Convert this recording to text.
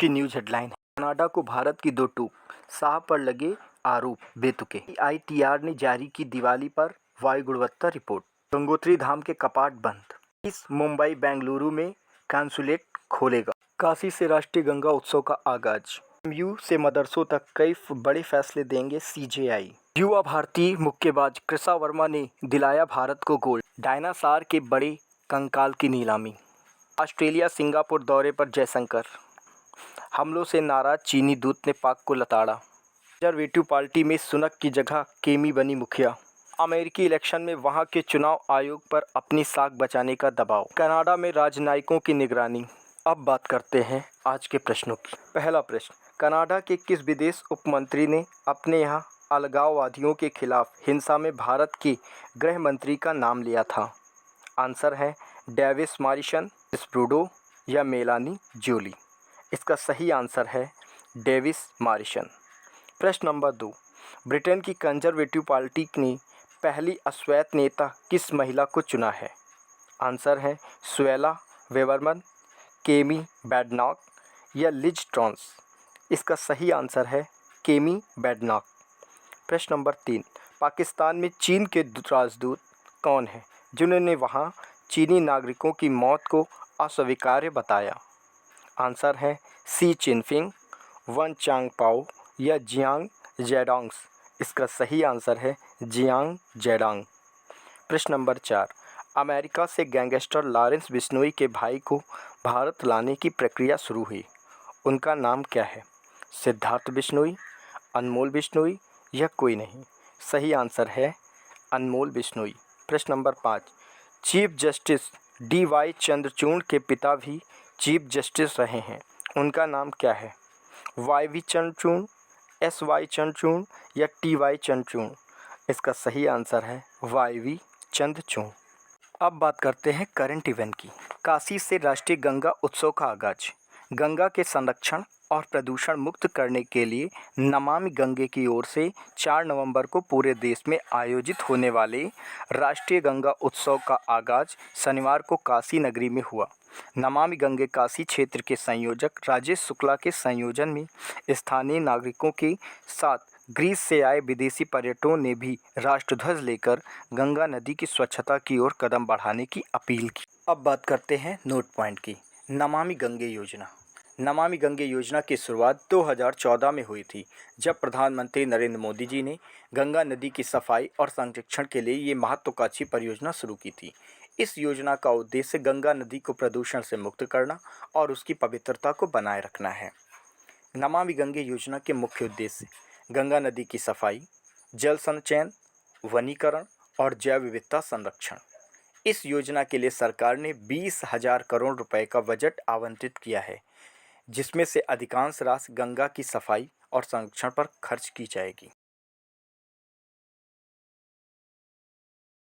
की news headline है, Canada को भारत की दो टूक, शाह पर लगे आरोप बेतुके। आईटीआर ने जारी की दिवाली पर वायु गुणवत्ता रिपोर्ट। गंगोत्री धाम के कपाट बंद। इस मुंबई बेंगलुरु में कॉन्सुलेट खोलेगा। काशी से राष्ट्रीय गंगा उत्सव का आगाज। एमयू से मदरसों तक कई बड़े फैसले देंगे सीजेआई। युवा भारतीय मुक्केबाज कृषा वर्मा ने दिलाया भारत को गोल्ड। डायनासोर के बड़े कंकाल की नीलामी। ऑस्ट्रेलिया सिंगापुर दौरे पर जयशंकर। हमलों से नाराज चीनी दूत ने पाक को लताड़ा। कंजरवेटिव पार्टी में सुनक की जगह केमी बनी मुखिया। अमेरिकी इलेक्शन में वहां के चुनाव आयोग पर अपनी साख बचाने का दबाव। कनाडा में राजनयिकों की निगरानी। अब बात करते हैं आज के प्रश्नों की। पहला प्रश्न, कनाडा के किस विदेश उपमंत्री ने अपने यहाँ अलगाववादियों के खिलाफ हिंसा में भारत के गृह मंत्री का नाम लिया था? आंसर है डेविस मॉरिसन, ट्रूडो या मेलानी जोली। इसका सही आंसर है डेविस मॉरिसन। प्रश्न नंबर 2, ब्रिटेन की कंजर्वेटिव पार्टी ने पहली अश्वेत नेता किस महिला को चुना है? आंसर है सुएला वेबरमन, केमी बैडनॉक या लिज ट्रांस। इसका सही आंसर है केमी बैडनॉक। प्रश्न नंबर 3, पाकिस्तान में चीन के राजदूत कौन हैं जिन्होंने वहां चीनी नागरिकों की मौत को अस्वीकार्य बताया? आंसर है सी चिनफिंग, वन चांगपाओ या जियांग जेडोंग। इसका सही आंसर है जियांग जेडोंग। प्रश्न नंबर 4, अमेरिका से गैंगस्टर लॉरेंस बिश्नोई के भाई को भारत लाने की प्रक्रिया शुरू हुई। उनका नाम क्या है? सिद्धार्थ बिश्नोई, अनमोल बिश्नोई या कोई नहीं। सही आंसर है अनमोल बिश्नोई। प्रश्न number 5, chief justice D.Y.. Chandrachud के पिता भी चीफ जस्टिस रहे हैं। उनका नाम क्या है? वाई.वी. चंद्रचूड़, एस.वाई. चंद्रचूड़ या टी.वाई. चंद्रचूड़। इसका सही आंसर है वाई.वी. चंद्रचूड़। अब बात करते हैं करंट इवेंट की। काशी से राष्ट्रीय गंगा उत्सव का आगाज। गंगा के संरक्षण और प्रदूषण मुक्त करने के लिए नमामि गंगे की ओर से 4 नवंबर को पूरे देश में आयोजित होने वाले राष्ट्रीय गंगा उत्सव का आगाज शनिवार को काशी नगरी में हुआ। नमामि गंगे काशी क्षेत्र के संयोजक राजेश शुक्ला के संयोजन में स्थानीय नागरिकों के साथ ग्रीस से आए विदेशी पर्यटकों ने भी राष्ट्रध्वज लेकर गंगा नदी की स्वच्छता की ओर कदम बढ़ाने की अपील की। अब बात करते हैं नोट पॉइंट की। नमामि गंगे योजना। नमामि गंगे योजना की शुरुआत 2014 में हुई थी, जब प्रधानमंत्री नरेंद्र मोदी जी ने गंगा नदी की सफाई और संरक्षण के लिए ये महत्वाकांक्षी परियोजना शुरू की थी। इस योजना का उद्देश्य गंगा नदी को प्रदूषण से मुक्त करना और उसकी पवित्रता को बनाए रखना है। नमामि गंगे योजना के मुख्य उद्देश्य गंगा नदी की सफाई, जल संचयन, वनीकरण और जैव विविधता संरक्षण। इस योजना के लिए सरकार ने 20,000 करोड़ रुपए का बजट आवंटित किया है, जिसमें से अधिकांश राशि गंगा की सफाई और संरक्षण पर खर्च की जाएगी।